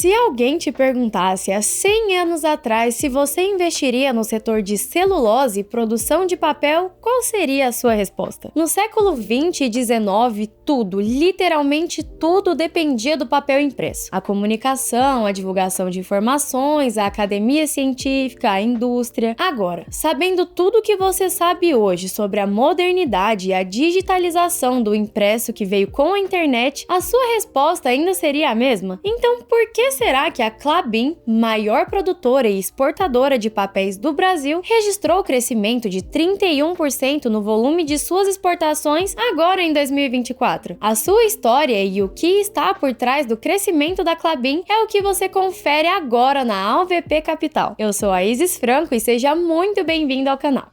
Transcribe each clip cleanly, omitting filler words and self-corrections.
Se alguém te perguntasse há 100 anos atrás se você investiria no setor de celulose e produção de papel, qual seria a sua resposta? No século 20 e 19, tudo, literalmente tudo, dependia do papel impresso. A comunicação, a divulgação de informações, a academia científica, a indústria. Agora, sabendo tudo o que você sabe hoje sobre a modernidade e a digitalização do impresso que veio com a internet, a sua resposta ainda seria a mesma? Então, por que será que a Klabin, maior produtora e exportadora de papéis do Brasil, registrou crescimento de 31% no volume de suas exportações agora em 2024? A sua história e o que está por trás do crescimento da Klabin é o que você confere agora na AUVP Capital. Eu sou a Isis Franco e seja muito bem-vindo ao canal.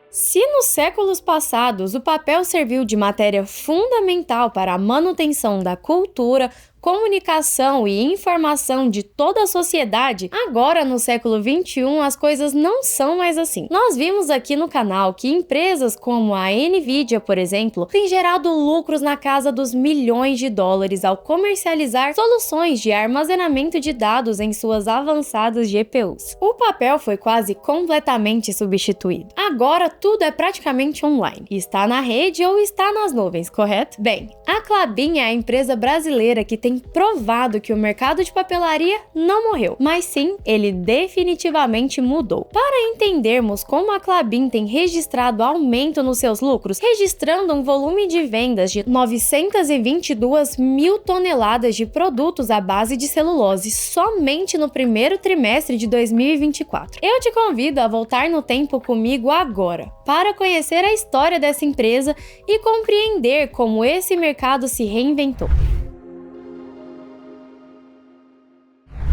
Se nos séculos passados o papel serviu de matéria fundamental para a manutenção da cultura, comunicação e informação de toda a sociedade, agora no século XXI as coisas não são mais assim. Nós vimos aqui no canal que empresas como a Nvidia, por exemplo, têm gerado lucros na casa dos milhões de dólares ao comercializar soluções de armazenamento de dados em suas avançadas GPUs. O papel foi quase completamente substituído. Agora tudo é praticamente online. Está na rede ou está nas nuvens, correto? Bem, a Klabin é a empresa brasileira que tem provado que o mercado de papelaria não morreu, mas sim, ele definitivamente mudou. Para entendermos como a Klabin tem registrado aumento nos seus lucros, registrando um volume de vendas de 922 mil toneladas de produtos à base de celulose somente no primeiro trimestre de 2024. Eu te convido a voltar no tempo comigo agora, para conhecer a história dessa empresa e compreender como esse mercado se reinventou.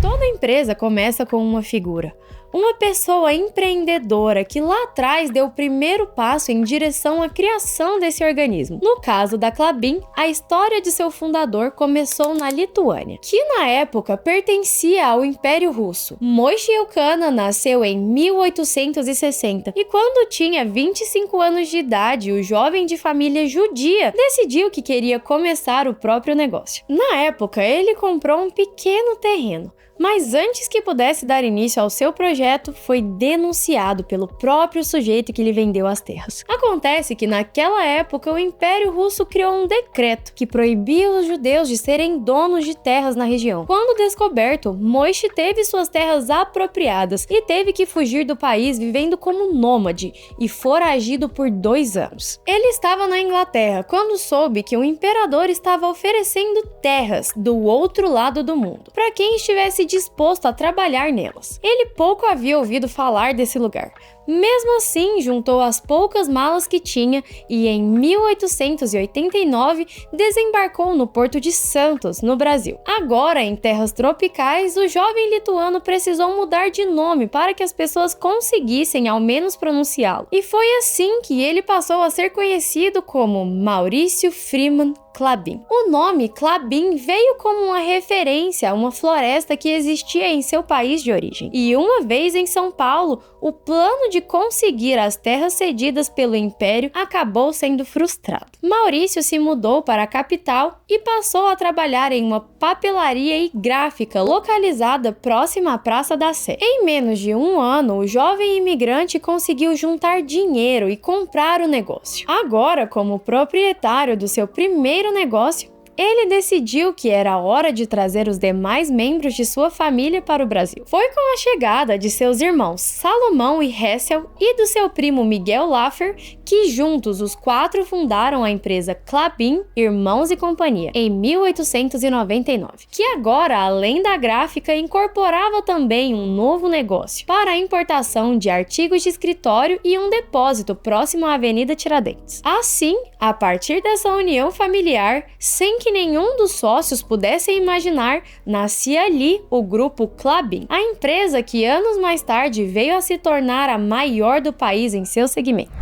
Toda empresa começa com uma figura, uma pessoa empreendedora que lá atrás deu o primeiro passo em direção à criação desse organismo. No caso da Klabin, a história de seu fundador começou na Lituânia, que na época pertencia ao Império Russo. Moishe Elkana nasceu em 1860 e quando tinha 25 anos de idade, o jovem de família judia decidiu que queria começar o próprio negócio. Na época, ele comprou um pequeno terreno, mas antes que pudesse dar início ao seu projeto, foi denunciado pelo próprio sujeito que lhe vendeu as terras. Acontece que naquela época o Império Russo criou um decreto que proibia os judeus de serem donos de terras na região. Quando descoberto, Moishe teve suas terras apropriadas e teve que fugir do país vivendo como nômade e foragido por 2 anos. Ele estava na Inglaterra quando soube que o imperador estava oferecendo terras do outro lado do mundo para quem estivesse disposto a trabalhar nelas. Ele pouco havia ouvido falar desse lugar. Mesmo assim, juntou as poucas malas que tinha e em 1889 desembarcou no Porto de Santos, no Brasil. Agora, em terras tropicais, o jovem lituano precisou mudar de nome para que as pessoas conseguissem ao menos pronunciá-lo. E foi assim que ele passou a ser conhecido como Maurício Freeman Klabin. O nome Klabin veio como uma referência a uma floresta que existia em seu país de origem. E uma vez em São Paulo, o plano de conseguir as terras cedidas pelo Império acabou sendo frustrado. Maurício se mudou para a capital e passou a trabalhar em uma papelaria e gráfica localizada próxima à Praça da Sé. Em menos de 1 ano, o jovem imigrante conseguiu juntar dinheiro e comprar o negócio. Agora, como proprietário do seu primeiro negócio, ele decidiu que era hora de trazer os demais membros de sua família para o Brasil. Foi com a chegada de seus irmãos Salomão e Hessel e do seu primo Miguel Laffer que juntos os 4 fundaram a empresa Klabin, Irmãos e Companhia, em 1899, que agora, além da gráfica, incorporava também um novo negócio para a importação de artigos de escritório e um depósito próximo à Avenida Tiradentes. Assim, a partir dessa união familiar, sem que nenhum dos sócios pudesse imaginar, nascia ali o grupo Klabin, a empresa que anos mais tarde veio a se tornar a maior do país em seu segmento.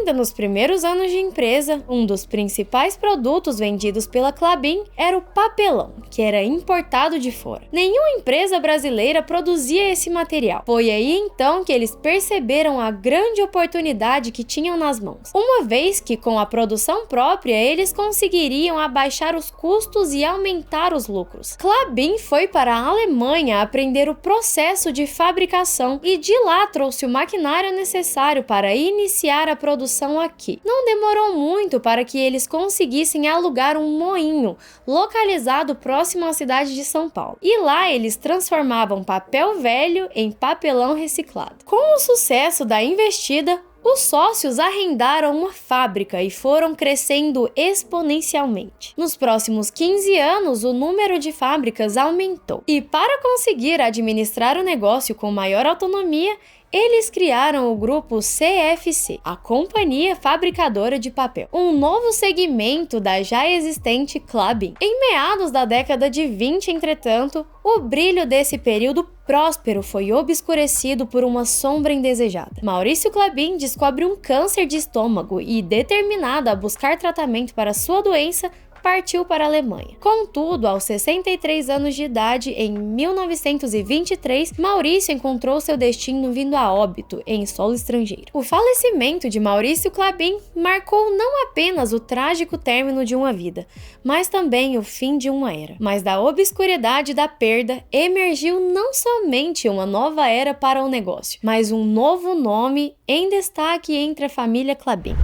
Ainda nos primeiros anos de empresa, um dos principais produtos vendidos pela Klabin era o papelão, que era importado de fora. Nenhuma empresa brasileira produzia esse material. Foi aí então que eles perceberam a grande oportunidade que tinham nas mãos, uma vez que com a produção própria eles conseguiriam abaixar os custos e aumentar os lucros. Klabin foi para a Alemanha aprender o processo de fabricação e de lá trouxe o maquinário necessário para iniciar a produção aqui. Não demorou muito para que eles conseguissem alugar um moinho localizado próximo à cidade de São Paulo. E lá eles transformavam papel velho em papelão reciclado. Com o sucesso da investida, os sócios arrendaram uma fábrica e foram crescendo exponencialmente. Nos próximos 15 anos, o número de fábricas aumentou. E para conseguir administrar o negócio com maior autonomia, eles criaram o grupo CFC, a Companhia Fabricadora de Papel, um novo segmento da já existente Klabin. Em meados da década de 20, entretanto, o brilho desse período próspero foi obscurecido por uma sombra indesejada. Maurício Klabin descobre um câncer de estômago e, determinado a buscar tratamento para sua doença, partiu para a Alemanha. Contudo, aos 63 anos de idade, em 1923, Maurício encontrou seu destino vindo a óbito em solo estrangeiro. O falecimento de Maurício Klabin marcou não apenas o trágico término de uma vida, mas também o fim de uma era. Mas da obscuridade da perda emergiu não somente uma nova era para o negócio, mas um novo nome em destaque entre a família Klabin.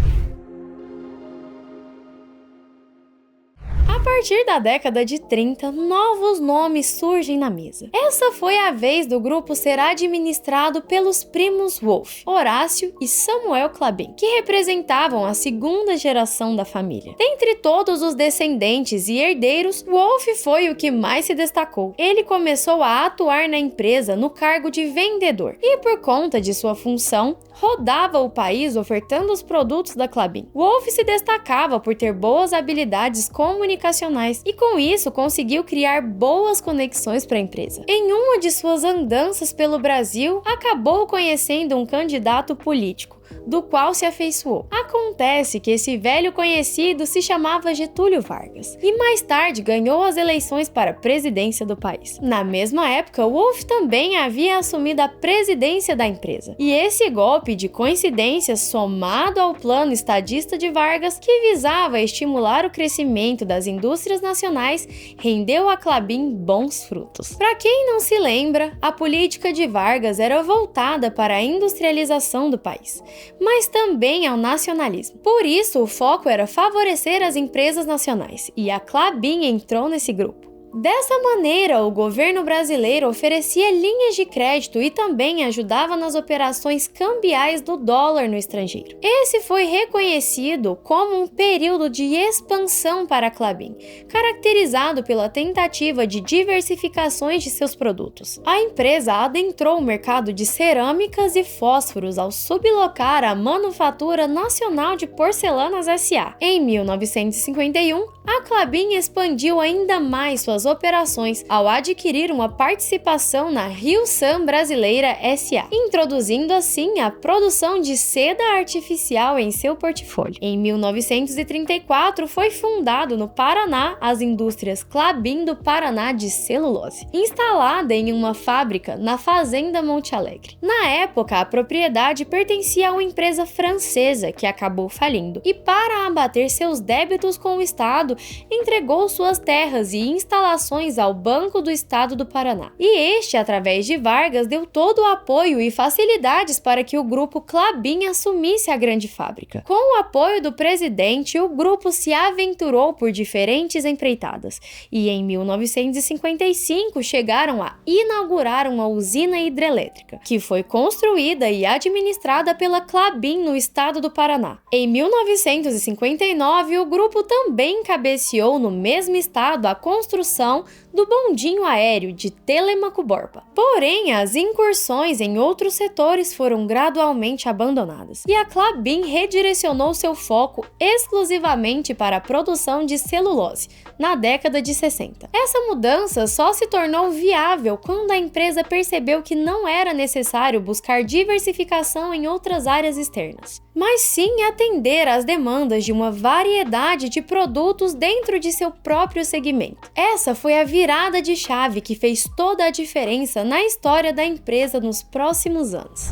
A partir da década de 30, novos nomes surgem na mesa. Essa foi a vez do grupo ser administrado pelos primos Wolff, Horácio e Samuel Klabin, que representavam a segunda geração da família. Dentre todos os descendentes e herdeiros, Wolff foi o que mais se destacou. Ele começou a atuar na empresa no cargo de vendedor e, por conta de sua função, rodava o país ofertando os produtos da Klabin. Wolff se destacava por ter boas habilidades comunicacionais e com isso conseguiu criar boas conexões para a empresa. Em uma de suas andanças pelo Brasil, acabou conhecendo um candidato político, do qual se afeiçoou. Acontece que esse velho conhecido se chamava Getúlio Vargas e mais tarde ganhou as eleições para a presidência do país. Na mesma época, Wolff também havia assumido a presidência da empresa. E esse golpe de coincidência, somado ao plano estadista de Vargas, que visava estimular o crescimento das indústrias nacionais, rendeu a Klabin bons frutos. Para quem não se lembra, a política de Vargas era voltada para a industrialização do país, mas também ao nacionalismo. Por isso, o foco era favorecer as empresas nacionais, e a Klabin entrou nesse grupo. Dessa maneira, o governo brasileiro oferecia linhas de crédito e também ajudava nas operações cambiais do dólar no estrangeiro. Esse foi reconhecido como um período de expansão para a Klabin, caracterizado pela tentativa de diversificações de seus produtos. A empresa adentrou o mercado de cerâmicas e fósforos ao sublocar a Manufatura Nacional de Porcelanas S.A. Em 1951, a Klabin expandiu ainda mais suas operações ao adquirir uma participação na Rio-San Brasileira S.A., introduzindo assim a produção de seda artificial em seu portfólio. Em 1934, foi fundado no Paraná as indústrias Klabin do Paraná de celulose, instalada em uma fábrica na Fazenda Monte Alegre. Na época, a propriedade pertencia a uma empresa francesa que acabou falindo e, para abater seus débitos com o Estado, entregou suas terras e instalações ao Banco do Estado do Paraná. E este, através de Vargas, deu todo o apoio e facilidades para que o grupo Klabin assumisse a grande fábrica. Com o apoio do presidente, o grupo se aventurou por diferentes empreitadas e em 1955 chegaram a inaugurar uma usina hidrelétrica, que foi construída e administrada pela Klabin no estado do Paraná. Em 1959, o grupo também cabeceou no mesmo estado a construção do bondinho aéreo de Telêmaco Borba. Porém, as incursões em outros setores foram gradualmente abandonadas e a Klabin redirecionou seu foco exclusivamente para a produção de celulose na década de 60. Essa mudança só se tornou viável quando a empresa percebeu que não era necessário buscar diversificação em outras áreas externas. mas sim atender às demandas de uma variedade de produtos dentro de seu próprio segmento. Essa foi a virada de chave que fez toda a diferença na história da empresa nos próximos anos.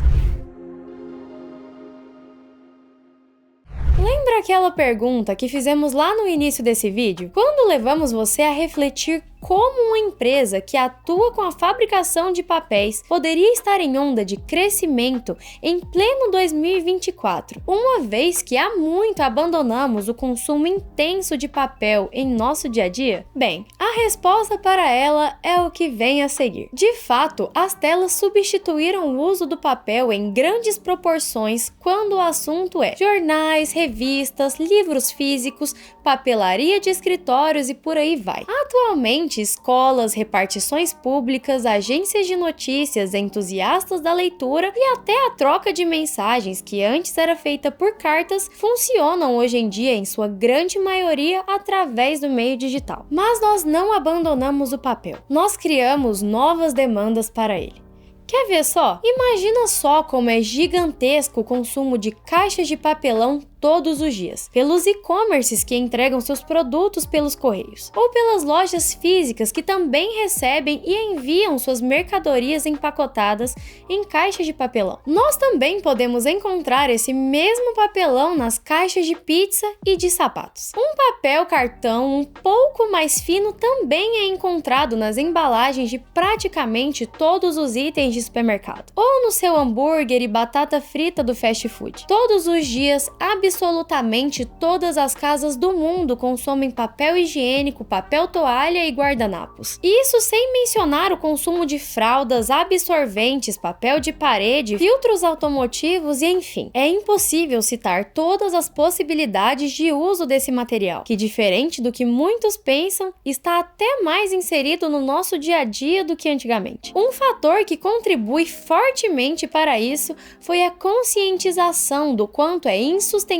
Lembra aquela pergunta que fizemos lá no início desse vídeo? Quando levamos você a refletir como uma empresa que atua com a fabricação de papéis poderia estar em onda de crescimento em pleno 2024, uma vez que há muito abandonamos o consumo intenso de papel em nosso dia a dia? Bem, a resposta para ela é o que vem a seguir. De fato, as telas substituíram o uso do papel em grandes proporções quando o assunto é jornais, revistas, livros físicos, papelaria de escritórios e por aí vai. Atualmente, escolas, repartições públicas, agências de notícias, entusiastas da leitura e até a troca de mensagens, que antes era feita por cartas, funcionam hoje em dia, em sua grande maioria, através do meio digital. Mas nós não abandonamos o papel. Nós criamos novas demandas para ele. Quer ver só? Imagina só como é gigantesco o consumo de caixas de papelão todos os dias, pelos e-commerces que entregam seus produtos pelos correios, ou pelas lojas físicas que também recebem e enviam suas mercadorias empacotadas em caixas de papelão. Nós também podemos encontrar esse mesmo papelão nas caixas de pizza e de sapatos. Um papel cartão um pouco mais fino também é encontrado nas embalagens de praticamente todos os itens de supermercado, ou no seu hambúrguer e batata frita do fast food. Todos os dias, absolutamente todas as casas do mundo consomem papel higiênico, papel toalha e guardanapos. Isso sem mencionar o consumo de fraldas, absorventes, papel de parede, filtros automotivos e enfim. É impossível citar todas as possibilidades de uso desse material, que, diferente do que muitos pensam, está até mais inserido no nosso dia a dia do que antigamente. Um fator que contribui fortemente para isso foi a conscientização do quanto é insustentável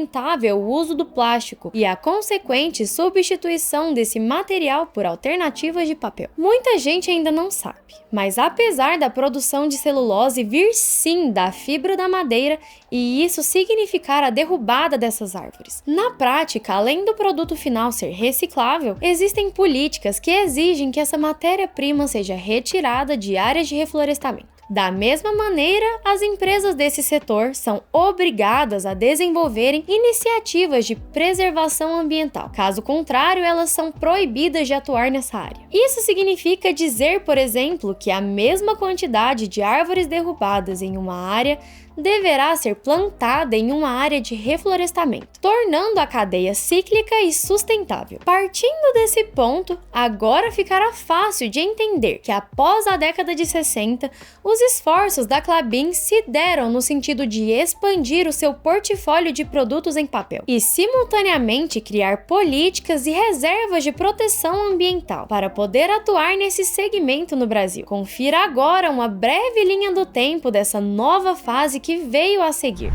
o uso do plástico e a consequente substituição desse material por alternativas de papel. Muita gente ainda não sabe, mas apesar da produção de celulose vir sim da fibra da madeira e isso significar a derrubada dessas árvores, na prática, além do produto final ser reciclável, existem políticas que exigem que essa matéria-prima seja retirada de áreas de reflorestamento. Da mesma maneira, as empresas desse setor são obrigadas a desenvolverem iniciativas de preservação ambiental. Caso contrário, elas são proibidas de atuar nessa área. Isso significa dizer, por exemplo, que a mesma quantidade de árvores derrubadas em uma área deverá ser plantada em uma área de reflorestamento, tornando a cadeia cíclica e sustentável. Partindo desse ponto, agora ficará fácil de entender que após a década de 60, os esforços da Klabin se deram no sentido de expandir o seu portfólio de produtos em papel e, simultaneamente, criar políticas e reservas de proteção ambiental para poder atuar nesse segmento no Brasil. Confira agora uma breve linha do tempo dessa nova fase que veio a seguir.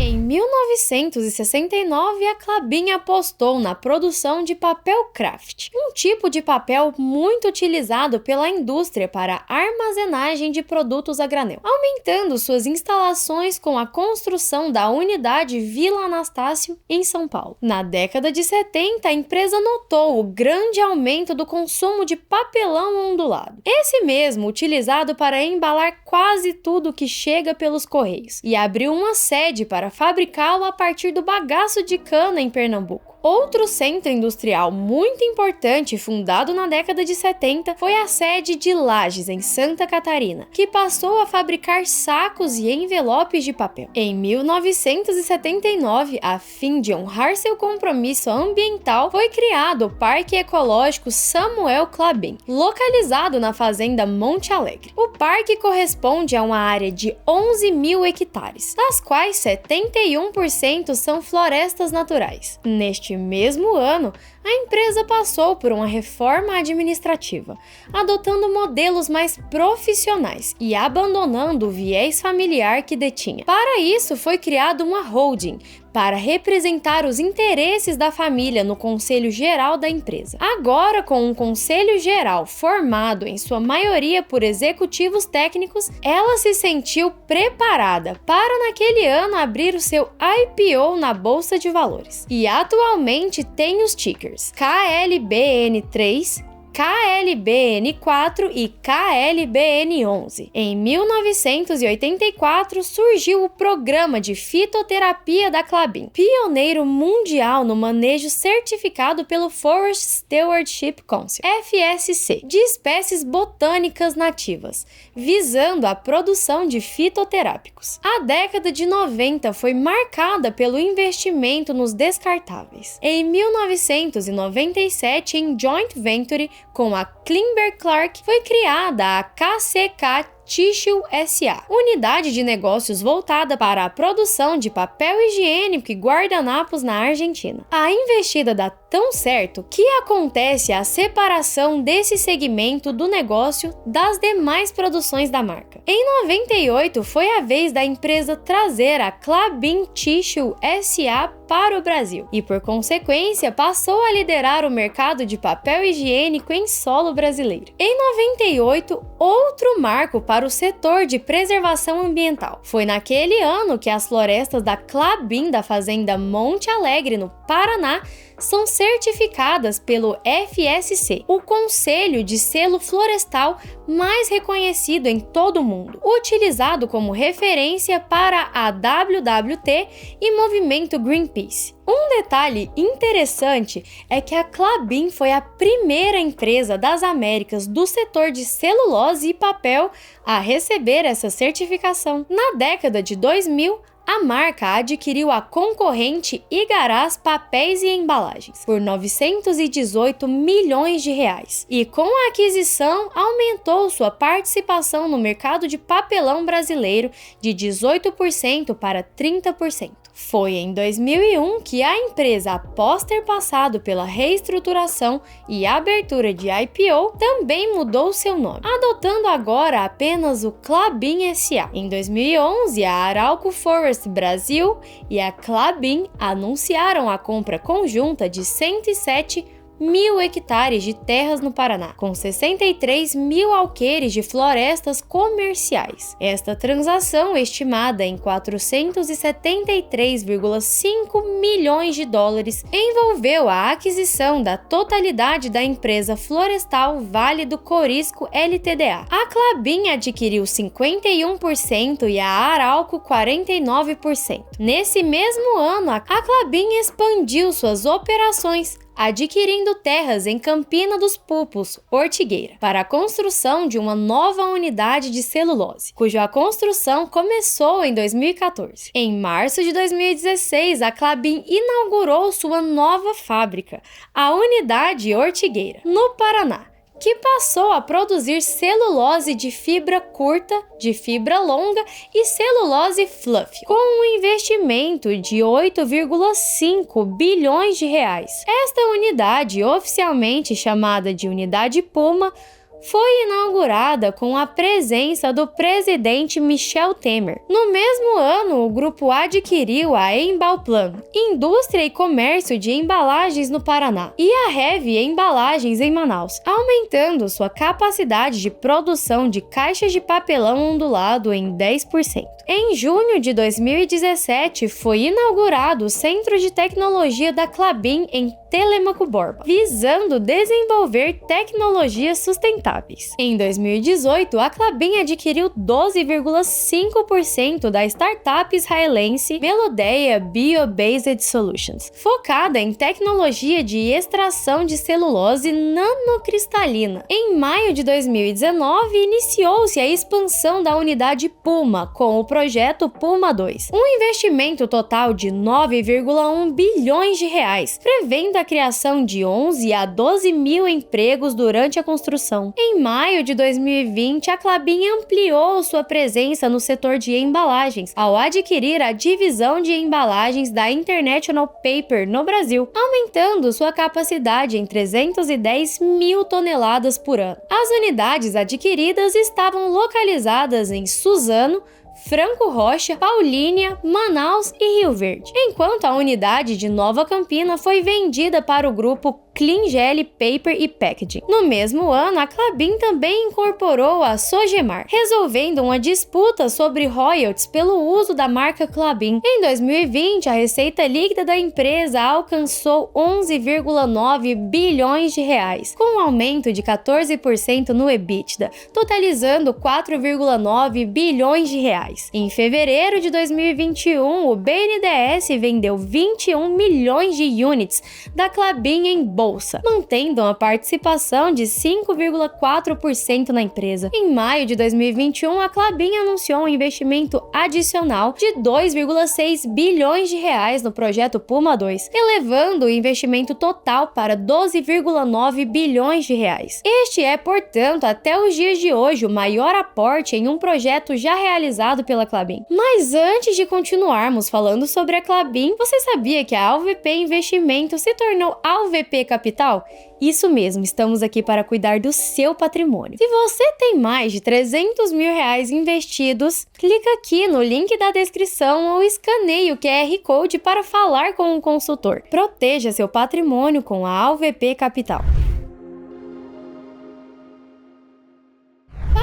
Em 1969, a Klabin apostou na produção de papel kraft, um tipo de papel muito utilizado pela indústria para armazenagem de produtos a granel, aumentando suas instalações com a construção da unidade Vila Anastácio, em São Paulo. Na década de 70, a empresa notou o grande aumento do consumo de papelão ondulado, esse mesmo utilizado para embalar quase tudo que chega pelos correios, e abriu uma sede para fabricá-lo a partir do bagaço de cana em Pernambuco. Outro centro industrial muito importante, fundado na década de 70, foi a sede de Lages, em Santa Catarina, que passou a fabricar sacos e envelopes de papel. Em 1979, a fim de honrar seu compromisso ambiental, foi criado o Parque Ecológico Samuel Klabin, localizado na fazenda Monte Alegre. O parque corresponde a uma área de 11 mil hectares, das quais 71% são florestas naturais. Neste mesmo ano, a empresa passou por uma reforma administrativa, adotando modelos mais profissionais e abandonando o viés familiar que detinha. Para isso, foi criada uma holding, para representar os interesses da família no Conselho Geral da empresa. Agora, com um Conselho Geral formado em sua maioria por executivos técnicos, ela se sentiu preparada para naquele ano abrir o seu IPO na Bolsa de Valores. E atualmente tem os tickers KLBN3, KLBN4 e KLBN11. Em 1984 surgiu o Programa de Fitoterapia da Klabin, pioneiro mundial no manejo certificado pelo Forest Stewardship Council, FSC, de espécies botânicas nativas, visando a produção de fitoterápicos. A década de 90 foi marcada pelo investimento nos descartáveis. Em 1997, em joint venture com a Kimberly-Clark, foi criada a KCK Tissue SA, unidade de negócios voltada para a produção de papel higiênico e guardanapos na Argentina. A investida dá tão certo que acontece a separação desse segmento do negócio das demais produções da marca. Em 98 foi a vez da empresa trazer a Klabin Tissue SA para o Brasil e, por consequência, passou a liderar o mercado de papel higiênico em solo brasileiro. Em 98, outro marco para o setor de preservação ambiental. Foi naquele ano que as florestas da Klabin da fazenda Monte Alegre, no Paraná, são certificadas pelo FSC, o conselho de selo florestal mais reconhecido em todo o mundo, utilizado como referência para a WWT e movimento Greenpeace. Um detalhe interessante é que a Klabin foi a primeira empresa das Américas do setor de celulose e papel a receber essa certificação. Na década de 2000, a marca adquiriu a concorrente Igarás Papéis e Embalagens por 918 milhões de reais e, com a aquisição, aumentou sua participação no mercado de papelão brasileiro de 18% para 30%. Foi em 2001 que a empresa, após ter passado pela reestruturação e abertura de IPO, também mudou seu nome, adotando agora apenas o Klabin SA. Em 2011, a Arauco Forest Brasil e a Klabin anunciaram a compra conjunta de 107.000 hectares de terras no Paraná, com 63.000 alqueires de florestas comerciais. Esta transação, estimada em 473,5 milhões de dólares, envolveu a aquisição da totalidade da empresa florestal Vale do Corisco Ltda. A Klabin adquiriu 51% e a Arauco 49%. Nesse mesmo ano, a Klabin expandiu suas operações, adquirindo terras em Campina dos Pulpos, Ortigueira, para a construção de uma nova unidade de celulose, cuja construção começou em 2014. Em março de 2016, a Klabin inaugurou sua nova fábrica, a Unidade Ortigueira, no Paraná, que passou a produzir celulose de fibra curta, de fibra longa e celulose fluff, com um investimento de 8,5 bilhões de reais. Esta unidade, oficialmente chamada de Unidade Puma, foi inaugurada com a presença do presidente Michel Temer. No mesmo ano, o grupo adquiriu a Embalplan, Indústria e Comércio de Embalagens no Paraná, e a Heavy Embalagens em Manaus, aumentando sua capacidade de produção de caixas de papelão ondulado em 10%. Em junho de 2017, foi inaugurado o Centro de Tecnologia da Klabin em Telêmaco Borba, visando desenvolver tecnologias sustentáveis. Em 2018, a Klabin adquiriu 12,5% da startup israelense Melodeia Bio-Based Solutions, focada em tecnologia de extração de celulose nanocristalina. Em maio de 2019, iniciou-se a expansão da unidade Puma com o projeto Puma 2, um investimento total de 9,1 bilhões de reais, prevendo a criação de 11 a 12 mil empregos durante a construção. Em maio de 2020, a Klabin ampliou sua presença no setor de embalagens, ao adquirir adquirir a divisão de embalagens da International Paper no Brasil, aumentando sua capacidade em 310 mil toneladas por ano. As unidades adquiridas estavam localizadas em Suzano, Franco Rocha, Paulínia, Manaus e Rio Verde, enquanto a unidade de Nova Campina foi vendida para o grupo Cleangel Paper e Packaging. No mesmo ano, a Klabin também incorporou a Sogemar, resolvendo uma disputa sobre royalties pelo uso da marca Klabin. Em 2020, a receita líquida da empresa alcançou 11,9 bilhões de reais, com um aumento de 14% no EBITDA, totalizando 4,9 bilhões de reais. Em fevereiro de 2021, o BNDES vendeu 21 milhões de units da Klabin em bolsa, mantendo uma participação de 5,4% na empresa. Em maio de 2021, a Klabin anunciou um investimento adicional de 2,6 bilhões de reais no projeto Puma II, elevando o investimento total para 12,9 bilhões de reais. Este é, portanto, até os dias de hoje, o maior aporte em um projeto já realizado pela Klabin. Mas antes de continuarmos falando sobre a Klabin, você sabia que a AUVP Investimento se tornou AUVP Capital? Isso mesmo, estamos aqui para cuidar do seu patrimônio. Se você tem mais de 300 mil reais investidos, clica aqui no link da descrição ou escaneie o QR Code para falar com um consultor. Proteja seu patrimônio com a AUVP Capital.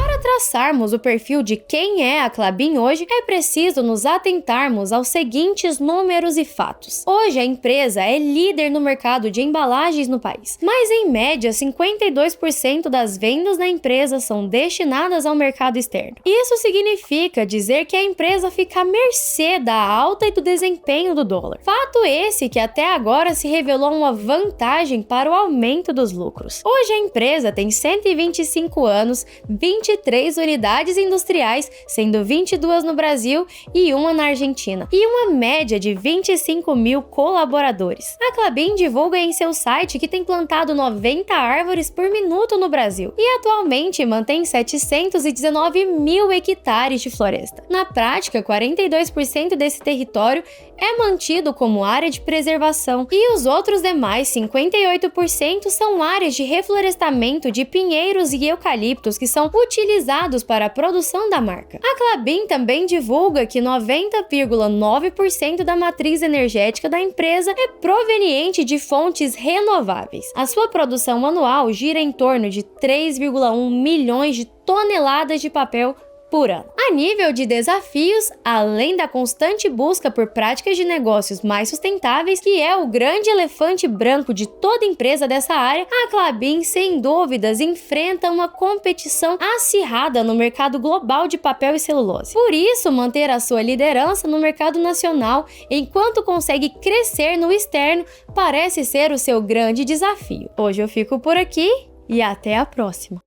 Para traçarmos o perfil de quem é a Klabin hoje, é preciso nos atentarmos aos seguintes números e fatos. Hoje a empresa é líder no mercado de embalagens no país, mas em média 52% das vendas da empresa são destinadas ao mercado externo. Isso significa dizer que a empresa fica à mercê da alta e do desempenho do dólar. Fato esse que até agora se revelou uma vantagem para o aumento dos lucros. Hoje a empresa tem 125 anos, 23 unidades industriais, sendo 22 no Brasil e uma na Argentina, e uma média de 25 mil colaboradores. A Klabin divulga em seu site que tem plantado 90 árvores por minuto no Brasil e atualmente mantém 719 mil hectares de floresta. Na prática, 42% desse território é mantido como área de preservação e os outros demais 58% são áreas de reflorestamento de pinheiros e eucaliptos que são utilizados para a produção da marca. A Klabin também divulga que 90,9% da matriz energética da empresa é proveniente de fontes renováveis. A sua produção anual gira em torno de 3,1 milhões de toneladas de papel por ano. A nível de desafios, além da constante busca por práticas de negócios mais sustentáveis, que é o grande elefante branco de toda empresa dessa área, a Klabin, sem dúvidas, enfrenta uma competição acirrada no mercado global de papel e celulose. Por isso, manter a sua liderança no mercado nacional, enquanto consegue crescer no externo, parece ser o seu grande desafio. Hoje eu fico por aqui e até a próxima!